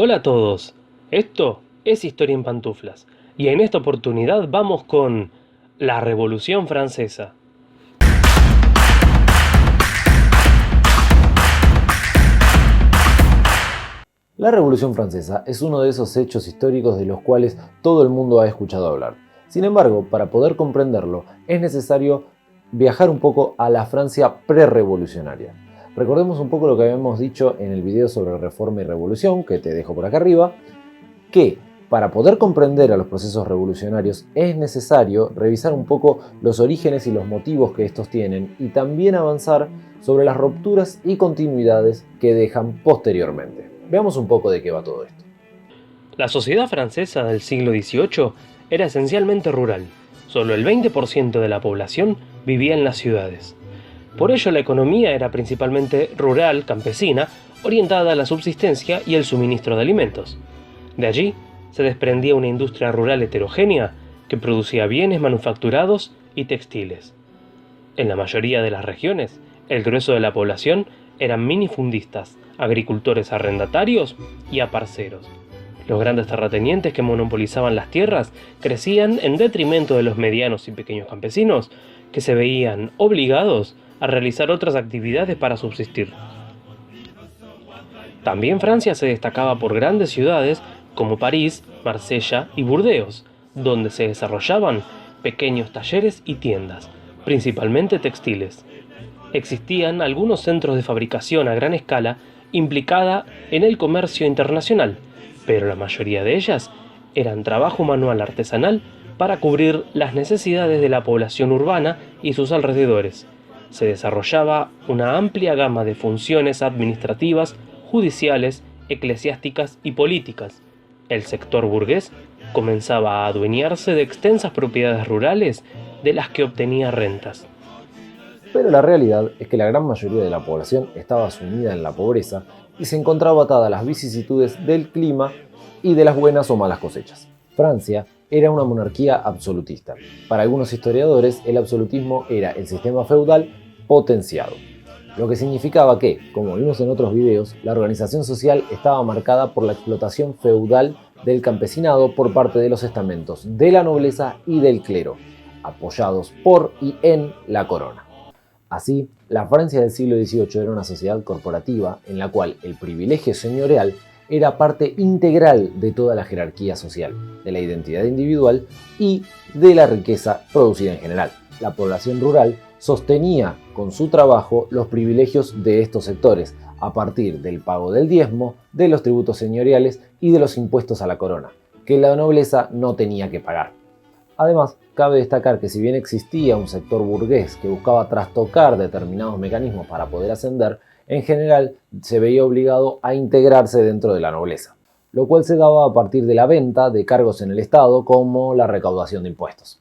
Hola a todos, esto es Historia en Pantuflas y en esta oportunidad vamos con la Revolución Francesa. La Revolución Francesa es uno de esos hechos históricos de los cuales todo el mundo ha escuchado hablar. Sin embargo, para poder comprenderlo, es necesario viajar un poco a la Francia prerevolucionaria. Recordemos un poco lo que habíamos dicho en el video sobre Reforma y Revolución, que te dejo por acá arriba, que para poder comprender a los procesos revolucionarios es necesario revisar un poco los orígenes y los motivos que estos tienen y también avanzar sobre las rupturas y continuidades que dejan posteriormente. Veamos un poco de qué va todo esto. La sociedad francesa del siglo XVIII era esencialmente rural. Solo el 20% de la población vivía en las ciudades. Por ello la economía era principalmente rural, campesina, orientada a la subsistencia y el suministro de alimentos. De allí se desprendía una industria rural heterogénea que producía bienes manufacturados y textiles. En la mayoría de las regiones, el grueso de la población eran minifundistas, agricultores arrendatarios y aparceros. Los grandes terratenientes que monopolizaban las tierras crecían en detrimento de los medianos y pequeños campesinos, que se veían obligados a realizar otras actividades para subsistir. También Francia se destacaba por grandes ciudades como París, Marsella y Burdeos, donde se desarrollaban pequeños talleres y tiendas, principalmente textiles. Existían algunos centros de fabricación a gran escala implicada en el comercio internacional, pero la mayoría de ellas eran trabajo manual artesanal para cubrir las necesidades de la población urbana y sus alrededores. Se desarrollaba una amplia gama de funciones administrativas, judiciales, eclesiásticas y políticas. El sector burgués comenzaba a adueñarse de extensas propiedades rurales de las que obtenía rentas. Pero la realidad es que la gran mayoría de la población estaba sumida en la pobreza y se encontraba atada a las vicisitudes del clima y de las buenas o malas cosechas. Francia era una monarquía absolutista. Para algunos historiadores, el absolutismo era el sistema feudal potenciado, lo que significaba que, como vimos en otros videos, la organización social estaba marcada por la explotación feudal del campesinado por parte de los estamentos de la nobleza y del clero, apoyados por y en la corona. Así, la Francia del siglo XVIII era una sociedad corporativa en la cual el privilegio señorial era parte integral de toda la jerarquía social, de la identidad individual y de la riqueza producida en general. La población rural sostenía con su trabajo los privilegios de estos sectores, a partir del pago del diezmo, de los tributos señoriales y de los impuestos a la corona, que la nobleza no tenía que pagar. Además, cabe destacar que si bien existía un sector burgués que buscaba trastocar determinados mecanismos para poder ascender, en general se veía obligado a integrarse dentro de la nobleza, lo cual se daba a partir de la venta de cargos en el Estado como la recaudación de impuestos.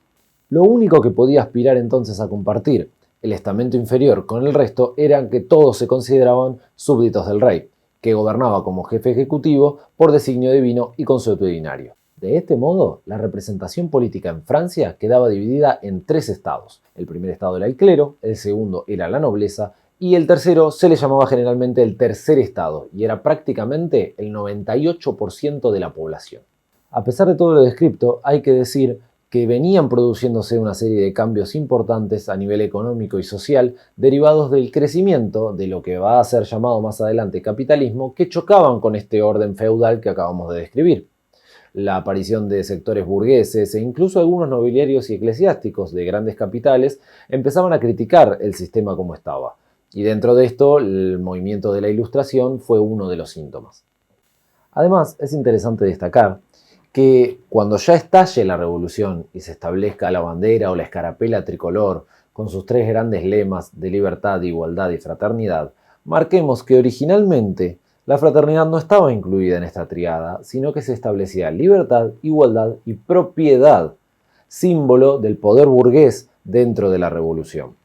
Lo único que podía aspirar entonces a compartir el estamento inferior con el resto era que todos se consideraban súbditos del rey, que gobernaba como jefe ejecutivo por designio divino y consuetudinario. De este modo, la representación política en Francia quedaba dividida en tres estados. El primer estado era el clero, el segundo era la nobleza y el tercero se le llamaba generalmente el tercer estado y era prácticamente el 98% de la población. A pesar de todo lo descripto, hay que decir que venían produciéndose una serie de cambios importantes a nivel económico y social derivados del crecimiento de lo que va a ser llamado más adelante capitalismo, que chocaban con este orden feudal que acabamos de describir. La aparición de sectores burgueses e incluso algunos nobiliarios y eclesiásticos de grandes capitales empezaban a criticar el sistema como estaba. Y dentro de esto, el movimiento de la Ilustración fue uno de los síntomas. Además, es interesante destacar que cuando ya estalle la revolución y se establezca la bandera o la escarapela tricolor con sus tres grandes lemas de libertad, igualdad y fraternidad, marquemos que originalmente la fraternidad no estaba incluida en esta triada, sino que se establecía libertad, igualdad y propiedad, símbolo del poder burgués dentro de la revolución.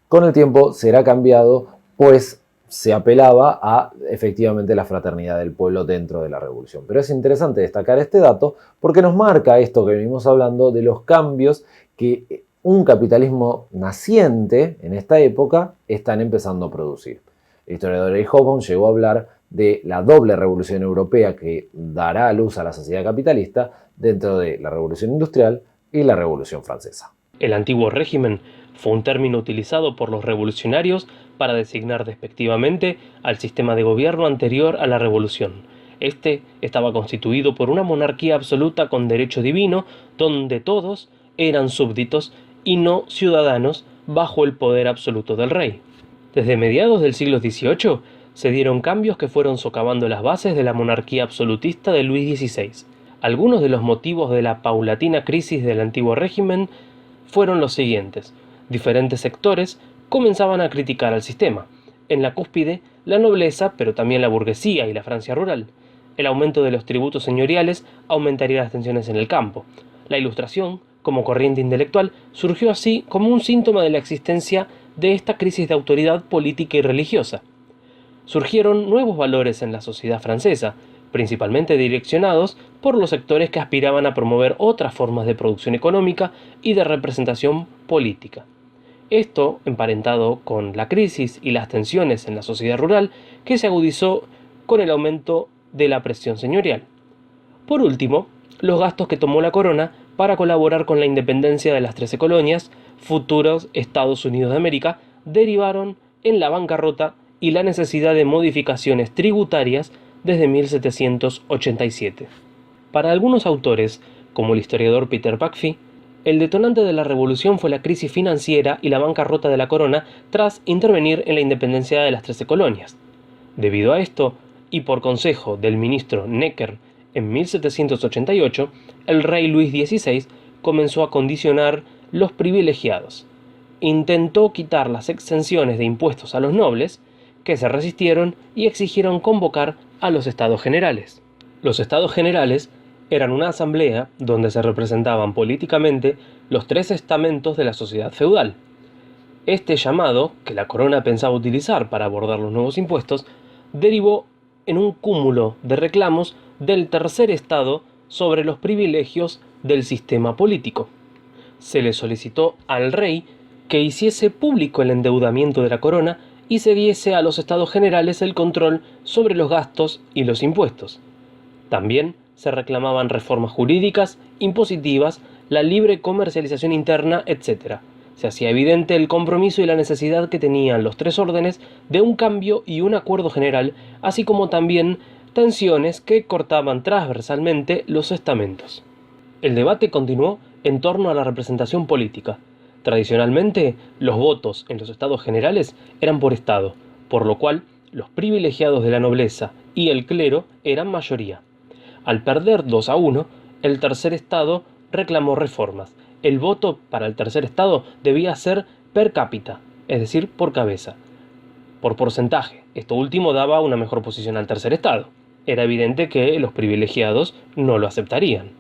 Con el tiempo será cambiado, pues se apelaba a efectivamente la fraternidad del pueblo dentro de la revolución. Pero es interesante destacar este dato porque nos marca esto que venimos hablando de los cambios que un capitalismo naciente en esta época están empezando a producir. El historiador Eric Hobsbawm llegó a hablar de la doble revolución europea que dará a luz a la sociedad capitalista dentro de la revolución industrial y la revolución francesa. El antiguo régimen fue un término utilizado por los revolucionarios para designar despectivamente al sistema de gobierno anterior a la revolución. Este estaba constituido por una monarquía absoluta con derecho divino, donde todos eran súbditos y no ciudadanos bajo el poder absoluto del rey. Desde mediados del siglo XVIII se dieron cambios que fueron socavando las bases de la monarquía absolutista de Luis XVI. Algunos de los motivos de la paulatina crisis del antiguo régimen fueron los siguientes. Diferentes sectores comenzaban a criticar al sistema. En la cúspide, la nobleza, pero también la burguesía y la Francia rural. El aumento de los tributos señoriales aumentaría las tensiones en el campo. La Ilustración, como corriente intelectual, surgió así como un síntoma de la existencia de esta crisis de autoridad política y religiosa. Surgieron nuevos valores en la sociedad francesa, principalmente direccionados por los sectores que aspiraban a promover otras formas de producción económica y de representación política. Esto emparentado con la crisis y las tensiones en la sociedad rural que se agudizó con el aumento de la presión señorial. Por último, los gastos que tomó la corona para colaborar con la independencia de las 13 colonias, futuros Estados Unidos de América, derivaron en la bancarrota y la necesidad de modificaciones tributarias desde 1787. Para algunos autores, como el historiador Peter Pagfi, el detonante de la revolución fue la crisis financiera y la bancarrota de la corona tras intervenir en la independencia de las 13 colonias. Debido a esto, y por consejo del ministro Necker en 1788, el rey Luis XVI comenzó a condicionar los privilegiados. Intentó quitar las exenciones de impuestos a los nobles, que se resistieron y exigieron convocar a los Estados Generales. Los Estados Generales eran una asamblea donde se representaban políticamente los tres estamentos de la sociedad feudal. Este llamado, que la corona pensaba utilizar para abordar los nuevos impuestos, derivó en un cúmulo de reclamos del tercer estado sobre los privilegios del sistema político. Se le solicitó al rey que hiciese público el endeudamiento de la corona y cediese a los Estados Generales el control sobre los gastos y los impuestos. También se reclamaban reformas jurídicas, impositivas, la libre comercialización interna, etc. Se hacía evidente el compromiso y la necesidad que tenían los tres órdenes de un cambio y un acuerdo general, así como también tensiones que cortaban transversalmente los estamentos. El debate continuó en torno a la representación política. Tradicionalmente, los votos en los estados generales eran por estado, por lo cual los privilegiados de la nobleza y el clero eran mayoría. Al perder 2-1, el tercer estado reclamó reformas. El voto para el tercer estado debía ser per cápita, es decir, por cabeza. Por porcentaje, esto último daba una mejor posición al tercer estado. Era evidente que los privilegiados no lo aceptarían.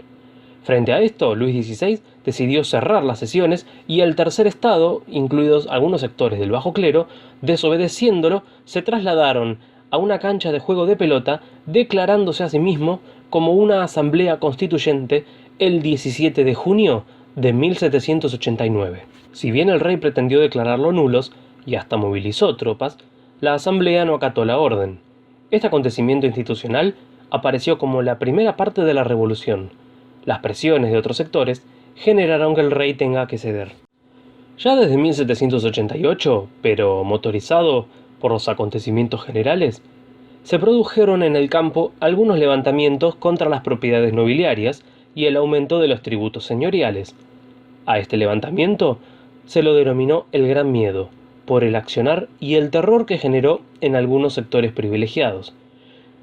Frente a esto, Luis XVI decidió cerrar las sesiones y el tercer estado, incluidos algunos sectores del bajo clero, desobedeciéndolo, se trasladaron a una cancha de juego de pelota, declarándose a sí mismo como una asamblea constituyente el 17 de junio de 1789. Si bien el rey pretendió declararlo nulos y hasta movilizó tropas, la asamblea no acató la orden. Este acontecimiento institucional apareció como la primera parte de la revolución. Las presiones de otros sectores generaron que el rey tenga que ceder. Ya desde 1788, pero motorizado por los acontecimientos generales, se produjeron en el campo algunos levantamientos contra las propiedades nobiliarias y el aumento de los tributos señoriales. A este levantamiento se lo denominó el Gran Miedo, por el accionar y el terror que generó en algunos sectores privilegiados.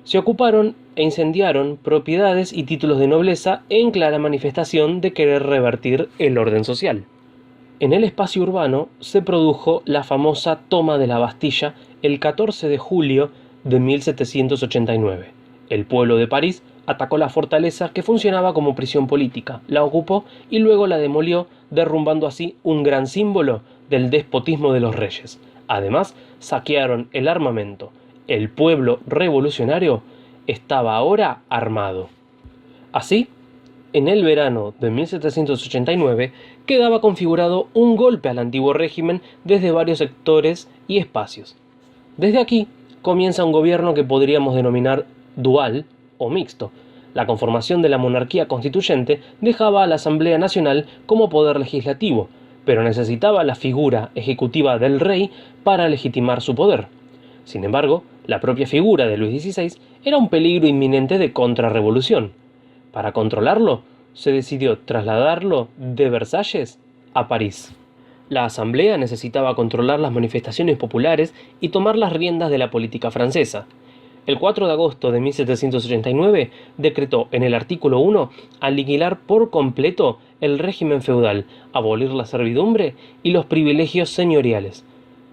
Se ocuparon e incendiaron propiedades y títulos de nobleza en clara manifestación de querer revertir el orden social. En el espacio urbano se produjo la famosa toma de la Bastilla el 14 de julio de 1789. El pueblo de París atacó la fortaleza que funcionaba como prisión política, la ocupó y luego la demolió, derrumbando así un gran símbolo del despotismo de los reyes. Además, saquearon el armamento. El pueblo revolucionario estaba ahora armado. Así, en el verano de 1789 quedaba configurado un golpe al antiguo régimen desde varios sectores y espacios. Desde aquí, comienza un gobierno que podríamos denominar dual o mixto. La conformación de la monarquía constituyente dejaba a la Asamblea Nacional como poder legislativo, pero necesitaba la figura ejecutiva del rey para legitimar su poder. Sin embargo, la propia figura de Luis XVI era un peligro inminente de contrarrevolución. Para controlarlo, se decidió trasladarlo de Versalles a París. La Asamblea necesitaba controlar las manifestaciones populares y tomar las riendas de la política francesa. El 4 de agosto de 1789 decretó en el artículo 1 aniquilar por completo el régimen feudal, abolir la servidumbre y los privilegios señoriales.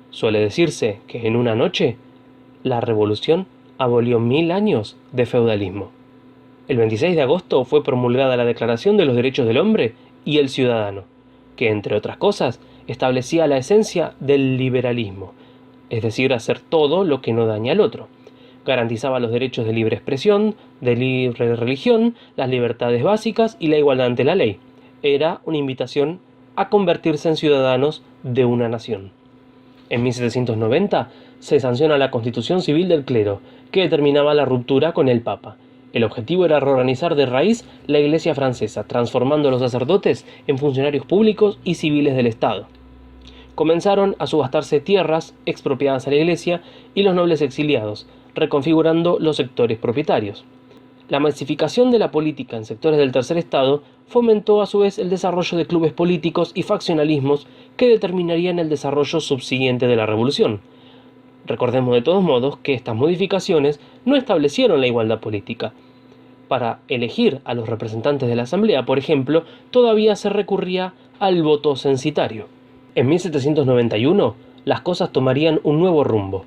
Suele decirse que en una noche la revolución abolió 1000 años de feudalismo. El 26 de agosto fue promulgada la Declaración de los Derechos del Hombre y el Ciudadano, que entre otras cosas establecía la esencia del liberalismo, es decir, hacer todo lo que no daña al otro. Garantizaba los derechos de libre expresión, de libre religión, las libertades básicas y la igualdad ante la ley. Era una invitación a convertirse en ciudadanos de una nación. En 1790 se sanciona la Constitución Civil del Clero, que determinaba la ruptura con el Papa. El objetivo era reorganizar de raíz la Iglesia francesa, transformando a los sacerdotes en funcionarios públicos y civiles del Estado. Comenzaron a subastarse tierras expropiadas a la Iglesia y los nobles exiliados, reconfigurando los sectores propietarios. La masificación de la política en sectores del tercer estado fomentó a su vez el desarrollo de clubes políticos y faccionalismos que determinarían el desarrollo subsiguiente de la revolución. Recordemos de todos modos que estas modificaciones no establecieron la igualdad política. Para elegir a los representantes de la Asamblea, por ejemplo, todavía se recurría al voto censitario. En 1791, las cosas tomarían un nuevo rumbo.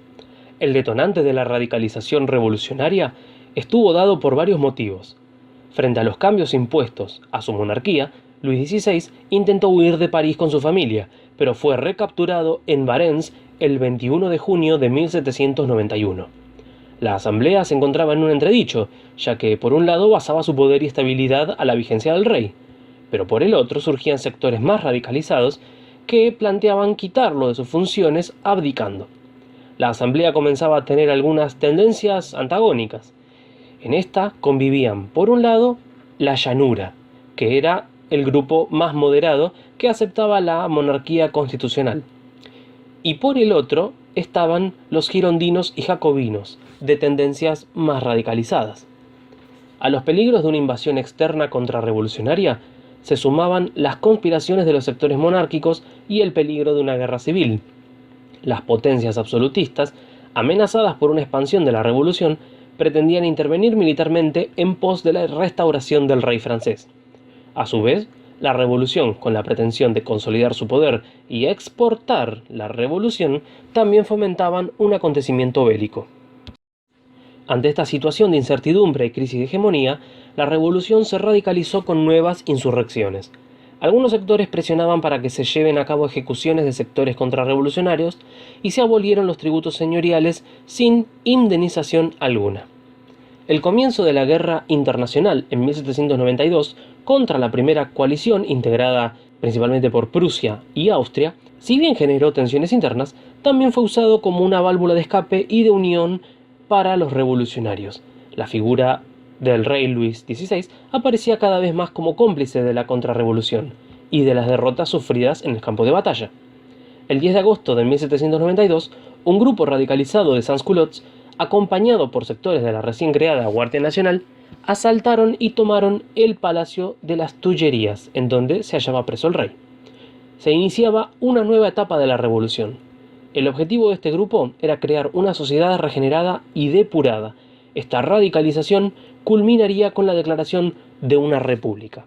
El detonante de la radicalización revolucionaria estuvo dado por varios motivos. Frente a los cambios impuestos a su monarquía, Luis XVI intentó huir de París con su familia, pero fue recapturado en Varennes el 21 de junio de 1791. La Asamblea se encontraba en un entredicho, ya que por un lado basaba su poder y estabilidad a la vigencia del rey, pero por el otro surgían sectores más radicalizados que planteaban quitarlo de sus funciones abdicando. La Asamblea comenzaba a tener algunas tendencias antagónicas. En esta convivían, por un lado, la llanura, que era el grupo más moderado que aceptaba la monarquía constitucional. Y por el otro estaban los girondinos y jacobinos, de tendencias más radicalizadas. A los peligros de una invasión externa contrarrevolucionaria se sumaban las conspiraciones de los sectores monárquicos y el peligro de una guerra civil. Las potencias absolutistas, amenazadas por una expansión de la revolución, pretendían intervenir militarmente en pos de la restauración del rey francés. A su vez, la revolución, con la pretensión de consolidar su poder y exportar la revolución, también fomentaban un acontecimiento bélico. Ante esta situación de incertidumbre y crisis de hegemonía, la revolución se radicalizó con nuevas insurrecciones. Algunos sectores presionaban para que se lleven a cabo ejecuciones de sectores contrarrevolucionarios y se abolieron los tributos señoriales sin indemnización alguna. El comienzo de la guerra internacional en 1792 contra la primera coalición integrada principalmente por Prusia y Austria, si bien generó tensiones internas, también fue usado como una válvula de escape y de unión para los revolucionarios. La figura del rey Luis XVI aparecía cada vez más como cómplice de la contrarrevolución y de las derrotas sufridas en el campo de batalla. El 10 de agosto de 1792, un grupo radicalizado de sans-culottes, acompañado por sectores de la recién creada Guardia Nacional, asaltaron y tomaron el Palacio de las Tullerías, en donde se hallaba preso el rey. Se iniciaba una nueva etapa de la revolución. El objetivo de este grupo era crear una sociedad regenerada y depurada. Esta radicalización culminaría con la declaración de una república.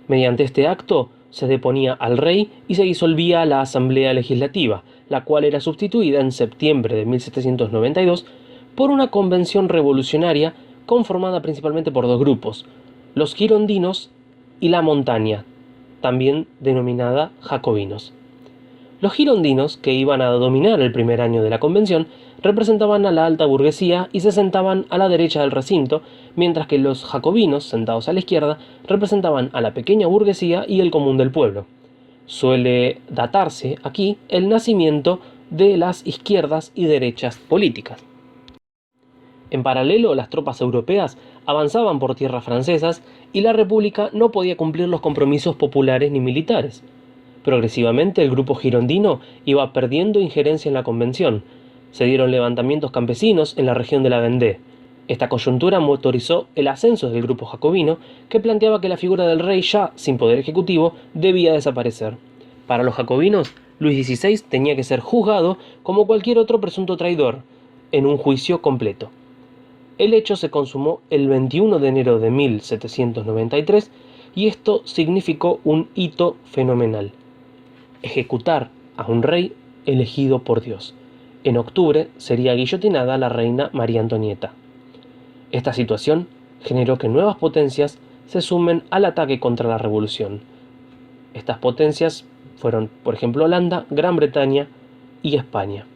Mediante este acto se deponía al rey y se disolvía la Asamblea Legislativa, la cual era sustituida en septiembre de 1792 por una convención revolucionaria conformada principalmente por dos grupos, los girondinos y la montaña, también denominada jacobinos. Los girondinos, que iban a dominar el primer año de la convención, representaban a la alta burguesía y se sentaban a la derecha del recinto, mientras que los jacobinos, sentados a la izquierda, representaban a la pequeña burguesía y el común del pueblo. Suele datarse aquí el nacimiento de las izquierdas y derechas políticas. En paralelo, las tropas europeas avanzaban por tierras francesas y la República no podía cumplir los compromisos populares ni militares. Progresivamente el grupo girondino iba perdiendo injerencia en la convención. Se dieron levantamientos campesinos en la región de la Vendée. Esta coyuntura motorizó el ascenso del grupo jacobino, que planteaba que la figura del rey ya sin poder ejecutivo debía desaparecer. Para los jacobinos, Luis XVI tenía que ser juzgado como cualquier otro presunto traidor, en un juicio completo. El hecho se consumó el 21 de enero de 1793 y esto significó un hito fenomenal: ejecutar a un rey elegido por Dios. En octubre sería guillotinada la reina María Antonieta. Esta situación generó que nuevas potencias se sumen al ataque contra la revolución. Estas potencias fueron, por ejemplo, Holanda, Gran Bretaña y España.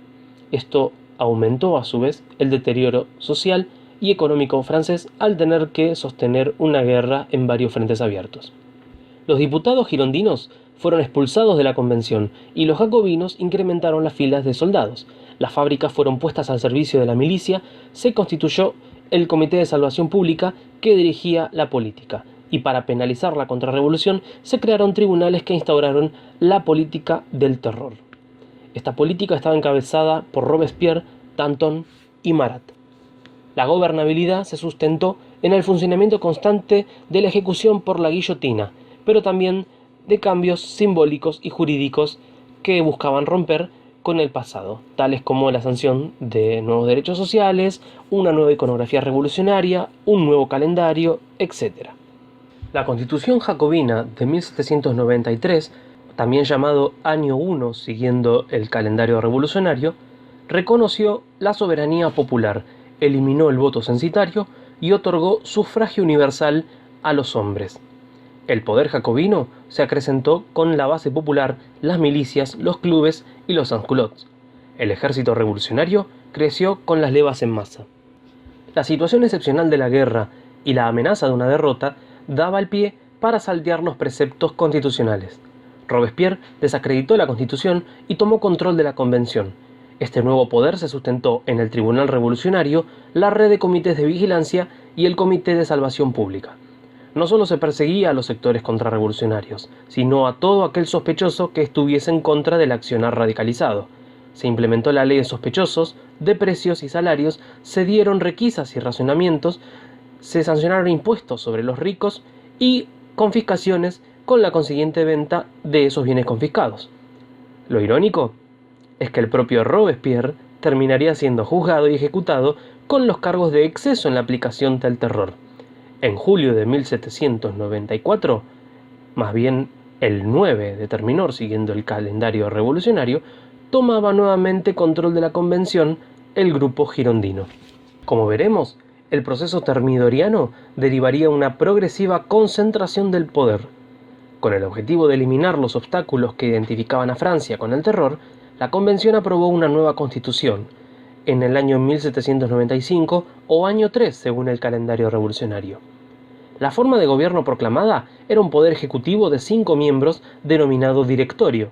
Esto aumentó a su vez el deterioro social y económico francés al tener que sostener una guerra en varios frentes abiertos. Los diputados girondinos fueron expulsados de la convención y los jacobinos incrementaron las filas de soldados. Las fábricas fueron puestas al servicio de la milicia, se constituyó el Comité de Salvación Pública que dirigía la política, y para penalizar la contrarrevolución se crearon tribunales que instauraron la política del terror. Esta política estaba encabezada por Robespierre, Danton y Marat. La gobernabilidad se sustentó en el funcionamiento constante de la ejecución por la guillotina, pero también de cambios simbólicos y jurídicos que buscaban romper con el pasado, tales como la sanción de nuevos derechos sociales, una nueva iconografía revolucionaria, un nuevo calendario, etc. La Constitución jacobina de 1793, también llamado Año 1 siguiendo el calendario revolucionario, reconoció la soberanía popular, eliminó el voto censitario y otorgó sufragio universal a los hombres. El poder jacobino se acrecentó con la base popular, las milicias, los clubes y los sans-culottes. El ejército revolucionario creció con las levas en masa. La situación excepcional de la guerra y la amenaza de una derrota daba el pie para saltear los preceptos constitucionales. Robespierre desacreditó la Constitución y tomó control de la Convención. Este nuevo poder se sustentó en el Tribunal Revolucionario, la red de comités de vigilancia y el Comité de Salvación Pública. No solo se perseguía a los sectores contrarrevolucionarios, sino a todo aquel sospechoso que estuviese en contra del accionar radicalizado. Se implementó la ley de sospechosos, de precios y salarios, se dieron requisas y racionamientos, se sancionaron impuestos sobre los ricos y confiscaciones con la consiguiente venta de esos bienes confiscados. Lo irónico es que el propio Robespierre terminaría siendo juzgado y ejecutado con los cargos de exceso en la aplicación del terror. En julio de 1794, más bien el 9 de Terminor, siguiendo el calendario revolucionario, tomaba nuevamente control de la convención el grupo girondino. Como veremos, el proceso termidoriano derivaría una progresiva concentración del poder. Con el objetivo de eliminar los obstáculos que identificaban a Francia con el terror, la convención aprobó una nueva constitución, en el año 1795 o año 3 según el calendario revolucionario. La forma de gobierno proclamada era un poder ejecutivo de 5 miembros denominado directorio.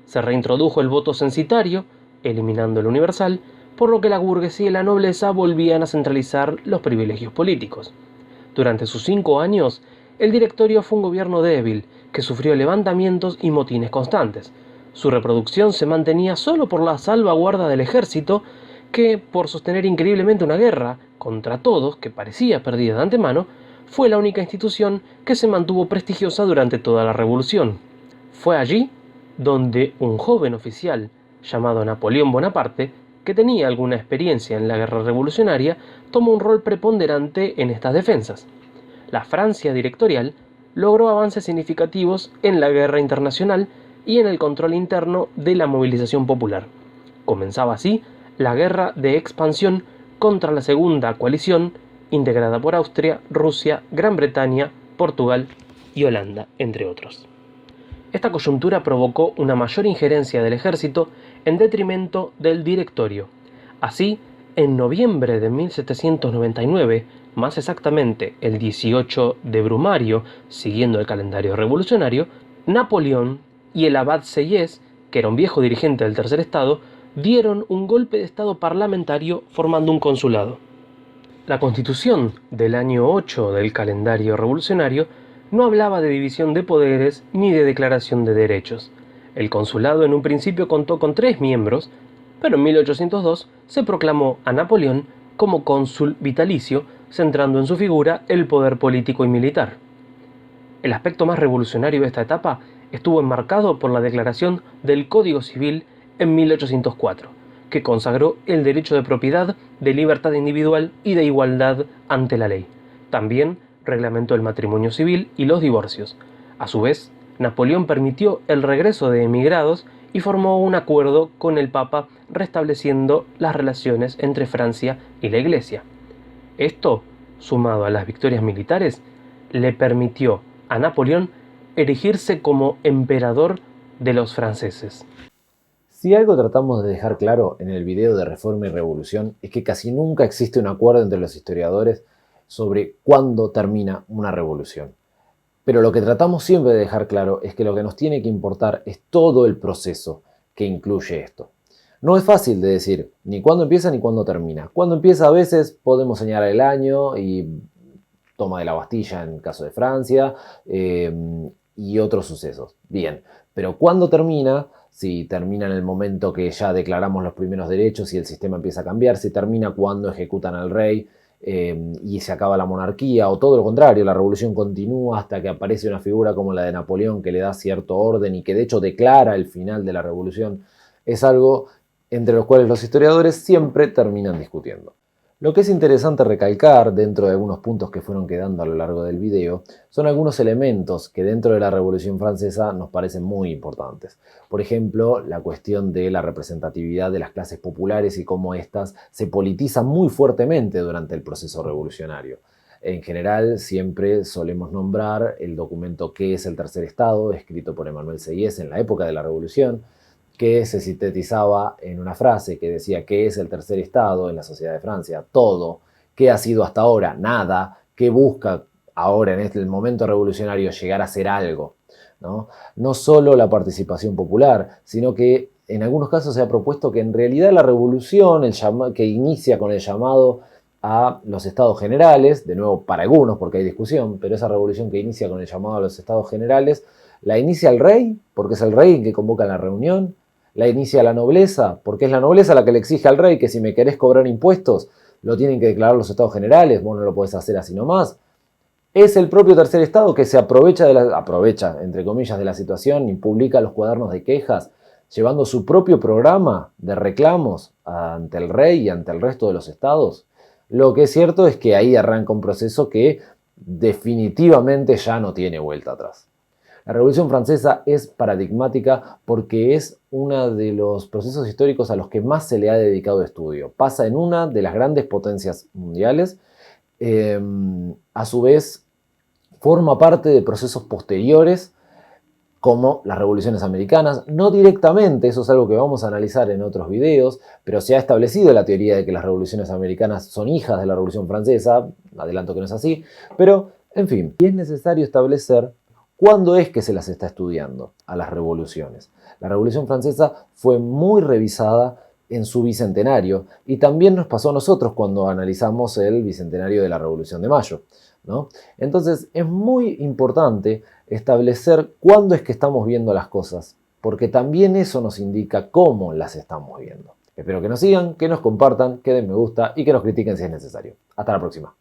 Se reintrodujo el voto censitario, eliminando el universal, por lo que la burguesía y la nobleza volvían a centralizar los privilegios políticos. Durante sus 5 años, el directorio fue un gobierno débil, que sufrió levantamientos y motines constantes. Su reproducción se mantenía solo por la salvaguarda del ejército, que, por sostener increíblemente una guerra contra todos que parecía perdida de antemano, fue la única institución que se mantuvo prestigiosa durante toda la revolución. Fue allí donde un joven oficial llamado Napoleón Bonaparte, que tenía alguna experiencia en la guerra revolucionaria, tomó un rol preponderante en estas defensas. La Francia directorial logró avances significativos en la guerra internacional y en el control interno de la movilización popular. Comenzaba así la guerra de expansión contra la segunda coalición, integrada por Austria, Rusia, Gran Bretaña, Portugal y Holanda, entre otros. Esta coyuntura provocó una mayor injerencia del ejército en detrimento del directorio. Así, en noviembre de 1799, más exactamente el 18 de Brumario, siguiendo el calendario revolucionario, Napoleón y el abad Sieyès, que era un viejo dirigente del Tercer Estado, dieron un golpe de estado parlamentario formando un consulado. La Constitución del año 8 del calendario revolucionario no hablaba de división de poderes ni de declaración de derechos. El consulado en un principio contó con 3 miembros, pero en 1802 se proclamó a Napoleón como cónsul vitalicio, centrando en su figura el poder político y militar. El aspecto más revolucionario de esta etapa estuvo enmarcado por la declaración del Código Civil en 1804, que consagró el derecho de propiedad, de libertad individual y de igualdad ante la ley. También reglamentó el matrimonio civil y los divorcios. A su vez, Napoleón permitió el regreso de emigrados y formó un acuerdo con el Papa restableciendo las relaciones entre Francia y la Iglesia. Esto, sumado a las victorias militares, le permitió a Napoleón erigirse como emperador de los franceses. Si algo tratamos de dejar claro en el video de Reforma y Revolución es que casi nunca existe un acuerdo entre los historiadores sobre cuándo termina una revolución. Pero lo que tratamos siempre de dejar claro es que lo que nos tiene que importar es todo el proceso que incluye esto. No es fácil de decir ni cuándo empieza ni cuándo termina. Cuando empieza a veces podemos señalar el año y toma de la Bastilla en el caso de Francia y otros sucesos. Bien, pero cuándo termina, si termina en el momento que ya declaramos los primeros derechos y el sistema empieza a cambiar, si termina cuando ejecutan al rey y se acaba la monarquía, o todo lo contrario, la revolución continúa hasta que aparece una figura como la de Napoleón que le da cierto orden y que de hecho declara el final de la revolución, es algo entre los cuales los historiadores siempre terminan discutiendo. Lo que es interesante recalcar, dentro de algunos puntos que fueron quedando a lo largo del video, son algunos elementos que dentro de la Revolución Francesa nos parecen muy importantes. Por ejemplo, la cuestión de la representatividad de las clases populares y cómo éstas se politizan muy fuertemente durante el proceso revolucionario. En general, siempre solemos nombrar el documento ¿Qué es el tercer Estado?, escrito por Emmanuel Sieyès en la época de la Revolución, que se sintetizaba en una frase que decía ¿qué es el tercer Estado en la sociedad de Francia? Todo. ¿Qué ha sido hasta ahora? Nada. ¿Qué busca ahora en el momento revolucionario llegar a ser algo? No solo la participación popular, sino que en algunos casos se ha propuesto que en realidad la revolución que inicia con el llamado a los estados generales, de nuevo para algunos porque hay discusión, pero esa revolución que inicia con el llamado a los estados generales, la inicia el rey, porque es el rey el que convoca la reunión, la inicia la nobleza, porque es la nobleza la que le exige al rey que si me querés cobrar impuestos, lo tienen que declarar los estados generales, vos no lo podés hacer así nomás. Es el propio tercer estado que se aprovecha, entre comillas, de la situación y publica los cuadernos de quejas, llevando su propio programa de reclamos ante el rey y ante el resto de los estados. Lo que es cierto es que ahí arranca un proceso que definitivamente ya no tiene vuelta atrás. La Revolución Francesa es paradigmática porque es uno de los procesos históricos a los que más se le ha dedicado estudio. Pasa en una de las grandes potencias mundiales. A su vez, forma parte de procesos posteriores como las revoluciones americanas. No directamente, eso es algo que vamos a analizar en otros videos, pero se ha establecido la teoría de que las revoluciones americanas son hijas de la Revolución Francesa. Adelanto que no es así, pero en fin, es necesario establecer ¿cuándo es que se las está estudiando a las revoluciones? La Revolución Francesa fue muy revisada en su bicentenario y también nos pasó a nosotros cuando analizamos el bicentenario de la Revolución de Mayo, ¿no? Entonces es muy importante establecer cuándo es que estamos viendo las cosas, porque también eso nos indica cómo las estamos viendo. Espero que nos sigan, que nos compartan, que den me gusta y que nos critiquen si es necesario. Hasta la próxima.